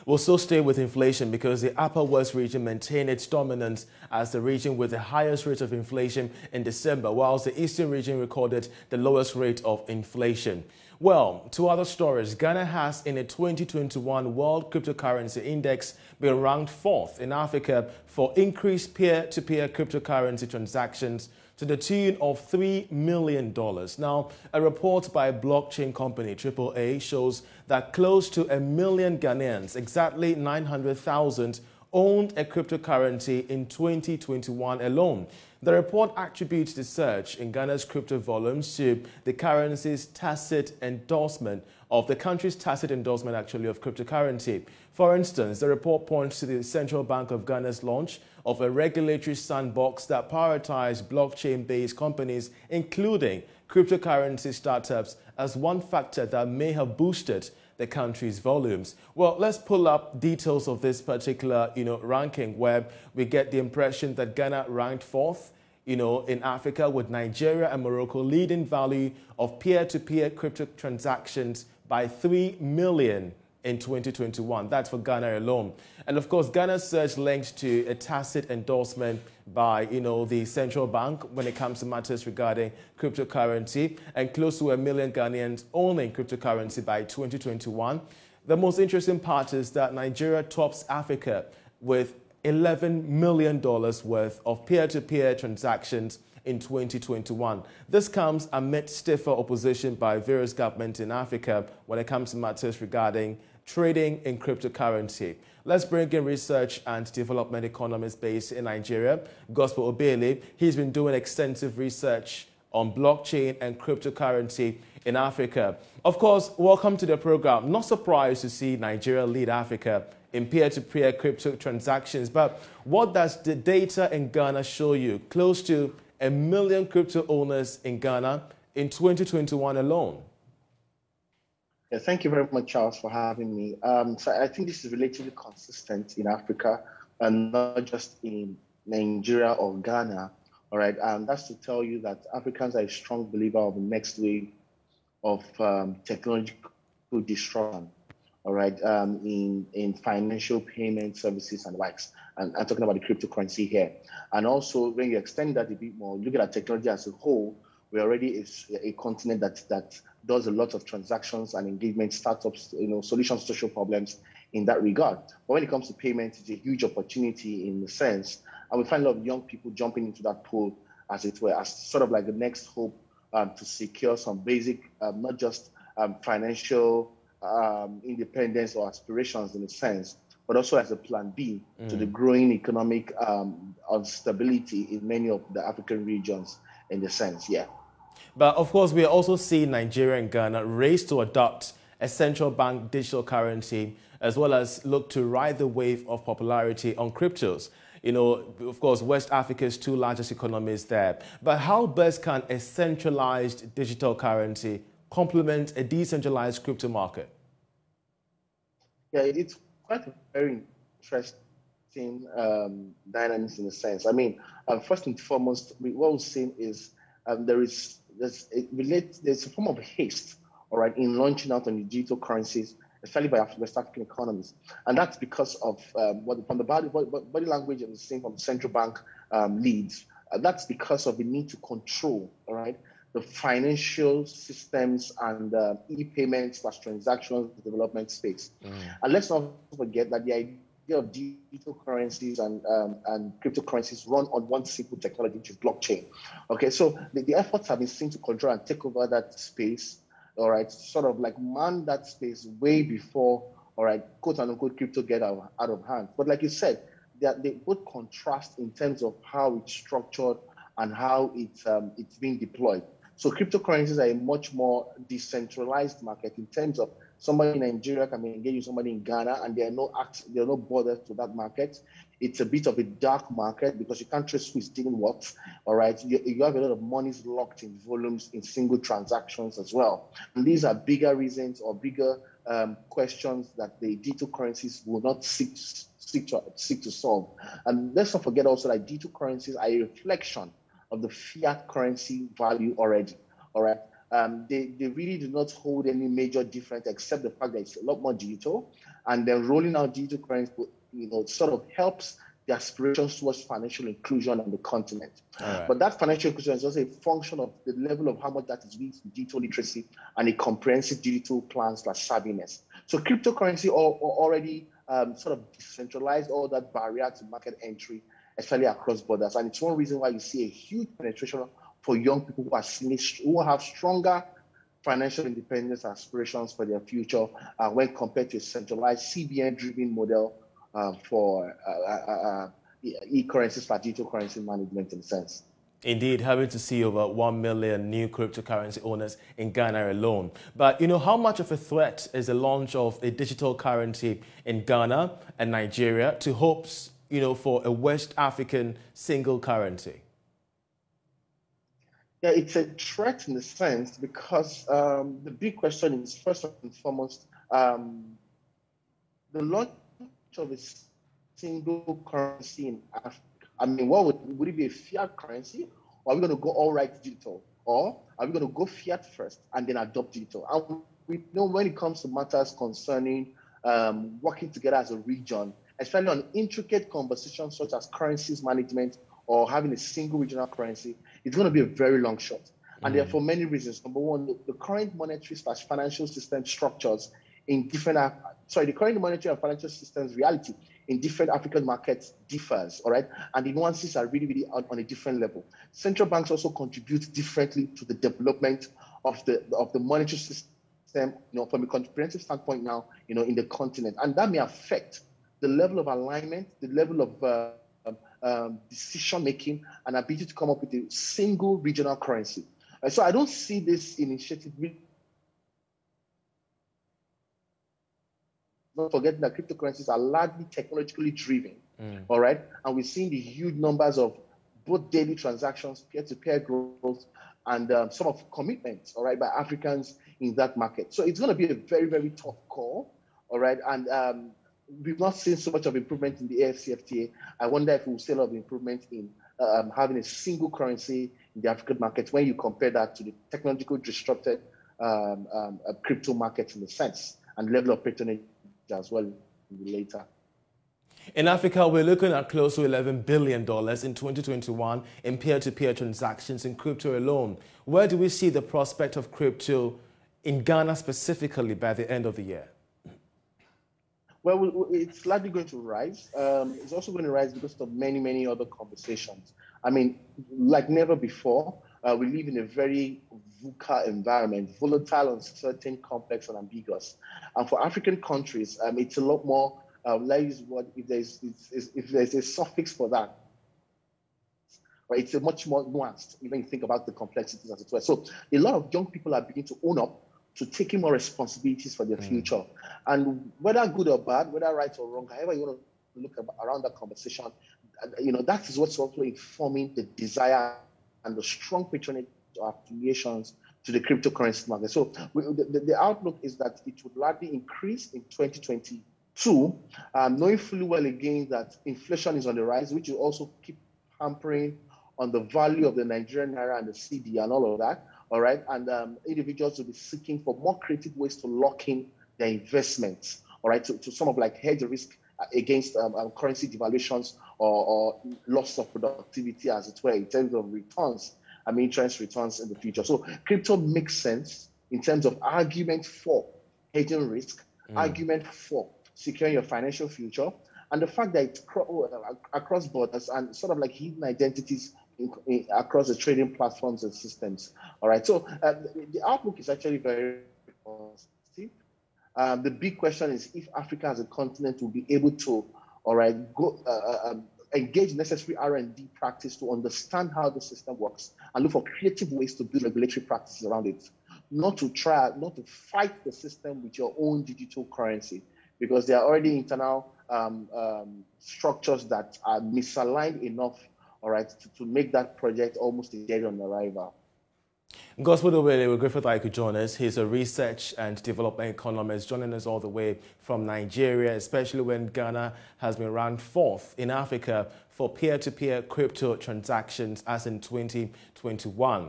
We'll still stay with inflation because the Upper West region maintained its dominance as the region with the highest rate of inflation in December, whilst the Eastern region recorded the lowest rate of inflation. Well, two other stories. Ghana has, in a 2021 World Cryptocurrency Index, been ranked 4th in Africa for increased peer-to-peer cryptocurrency transactions to the tune of $3 million. Now, a report by blockchain company AAA shows that close to 1 million Ghanaians, exactly 900,000, owned a cryptocurrency in 2021 alone. The report attributes the surge in Ghana's crypto volumes to the country's tacit endorsement of cryptocurrency. For instance, the report points to the Central Bank of Ghana's launch of a regulatory sandbox that prioritizes blockchain-based companies, including cryptocurrency startups, as one factor that may have boosted the country's volumes. Well, let's pull up details of this particular, ranking, where we get the impression that Ghana ranked 4th, in Africa, with Nigeria and Morocco leading value of peer-to-peer crypto transactions by 3 million in 2021. That's for Ghana alone. And of course, Ghana's surge linked to a tacit endorsement by, the central bank when it comes to matters regarding cryptocurrency, and close to 1 million Ghanaians owning cryptocurrency by 2021. The most interesting part is that Nigeria tops Africa with $11 million worth of peer-to-peer transactions in 2021. This comes amid stiffer opposition by various governments in Africa when it comes to matters regarding trading in cryptocurrency. Let's bring in research and development economist based in Nigeria, Gospel Obele. He's been doing extensive research on blockchain and cryptocurrency in Africa. Of course, welcome to the program. Not surprised to see Nigeria lead Africa in peer-to-peer crypto transactions, but what does the data in Ghana show you? Close to 1 million crypto owners in Ghana in 2021 alone. Yeah, thank you very much, Charles, for having me. So I think this is relatively consistent in Africa and not just in Nigeria or Ghana. All right, that's to tell you that Africans are a strong believer of the next wave of technological disruption. All right, in financial payment services and likes. And I'm talking about the cryptocurrency here. And also, when you extend that a bit more, looking at technology as a whole, we're already a continent that does a lot of transactions and engagement, startups, solutions to social problems in that regard. But when it comes to payments, it's a huge opportunity in the sense, and we find a lot of young people jumping into that pool, as it were, as sort of like the next hope to secure some basic, not just financial independence or aspirations in a sense, but also as a plan B to the growing economic instability in many of the African regions in the sense, yeah. But of course, we are also seeing Nigeria and Ghana race to adopt a central bank digital currency, as well as look to ride the wave of popularity on cryptos. Of course, West Africa's two largest economies there. But how best can a centralized digital currency complement a decentralized crypto market? Yeah, it's quite a very interesting dynamics in a sense. I mean, first and foremost, what we're seeing is there's a form of haste, all right, in launching out on the digital currencies, especially by West African economies, and that's because of from the body language and the same from the central bank leads. That's because of the need to control, all right, the financial systems and e-payments / transactions development space. And let's not forget that the idea of digital currencies and cryptocurrencies run on one simple technology, which is blockchain. Okay, so the efforts have been seen to control and take over that space, all right, sort of like man that space way before, all right, quote unquote, crypto get out of hand. But like you said, they both contrast in terms of how it's structured and how it's being deployed. So cryptocurrencies are a much more decentralized market in terms of somebody in Nigeria can be engaged with somebody in Ghana, and there are no borders to that market. It's a bit of a dark market because you can't trace who's doing what. All right, you have a lot of monies locked in volumes in single transactions as well. And these are bigger reasons or bigger questions that the digital currencies will not seek to solve. And let's not forget also that digital currencies are a reflection of the fiat currency value already. All right. they really do not hold any major difference except the fact that it's a lot more digital. And then rolling out digital currency, sort of helps the aspirations towards financial inclusion on the continent. Right. But that financial inclusion is also a function of the level of how much that is linked to digital literacy and a comprehensive digital plan/savviness. So cryptocurrency already sort of decentralized all that barrier to market entry, especially across borders. And it's one reason why you see a huge penetration for young people who have stronger financial independence aspirations for their future when compared to a centralized CBN-driven model for e-currencies, digital currency management in a sense. Indeed, having to see over 1 million new cryptocurrency owners in Ghana alone. But, how much of a threat is the launch of a digital currency in Ghana and Nigeria to hopes, for a West African single currency? Yeah, it's a threat in a sense because the big question is, first and foremost, the launch of a single currency in Africa. I mean, what would it be, a fiat currency? Or are we going to go all right digital? Or are we going to go fiat first and then adopt digital? And we know when it comes to matters concerning working together as a region, especially on intricate conversations such as currencies management or having a single regional currency, it's going to be a very long shot. And there are for many reasons. Number one, the current monetary/financial system structures in different, the current monetary and financial systems reality in different African markets differs, all right? And the nuances are really, really on a different level. Central banks also contribute differently to the development of the monetary system, from a comprehensive standpoint now, in the continent. And that may affect the level of alignment, the level of decision-making, and ability to come up with a single regional currency. So I don't see this initiative really. Not forgetting that cryptocurrencies are largely technologically driven, all right? And we're seeing the huge numbers of both daily transactions, peer-to-peer growth, and some of commitments, all right, by Africans in that market. So it's going to be a very, very tough call, all right? And we've not seen so much of improvement in the AFCFTA. I wonder if we'll see a lot of improvement in having a single currency in the African market when you compare that to the technologically disrupted crypto markets in a sense, and level of patronage as well later. In Africa, we're looking at close to $11 billion in 2021 in peer-to-peer transactions in crypto alone. Where do we see the prospect of crypto in Ghana specifically by the end of the year? Well, it's likely going to rise. It's also going to rise because of many, many other conversations. I mean, like never before, we live in a very VUCA environment, volatile, uncertain, complex, and ambiguous. And for African countries, it's a lot more, if there's a suffix for that, right, it's a much more nuanced, even you think about the complexities as it were. So a lot of young people are beginning to own up to taking more responsibilities for their future. And whether good or bad, whether right or wrong, however you want to look around that conversation, that is what's also informing the desire and the strong patronage affiliations to the cryptocurrency market. So the outlook is that it would likely increase in 2022, knowing fully well again that inflation is on the rise, which will also keep hampering on the value of the Nigerian naira and the CD and all of that. All right, and individuals will be seeking for more creative ways to lock in their investments. All right, to some of like hedge risk against currency devaluations or loss of productivity, as it were, in terms of returns. Interest returns in the future. So crypto makes sense in terms of argument for hedging risk, argument for securing your financial future, and the fact that it's across borders and sort of like hidden identities across the trading platforms and systems. All right, so the outlook is actually very positive. The big question is if Africa as a continent will be able to, all right, engage necessary R&D practice to understand how the system works and look for creative ways to build regulatory practices around it. Not to fight the system with your own digital currency, because there are already internal structures that are misaligned enough, all right, to make that project almost a dead on arrival. Gospel Owele, we're grateful that you could join us. He's a research and development economist joining us all the way from Nigeria, especially when Ghana has been ranked 4th in Africa for peer-to-peer crypto transactions as in 2021.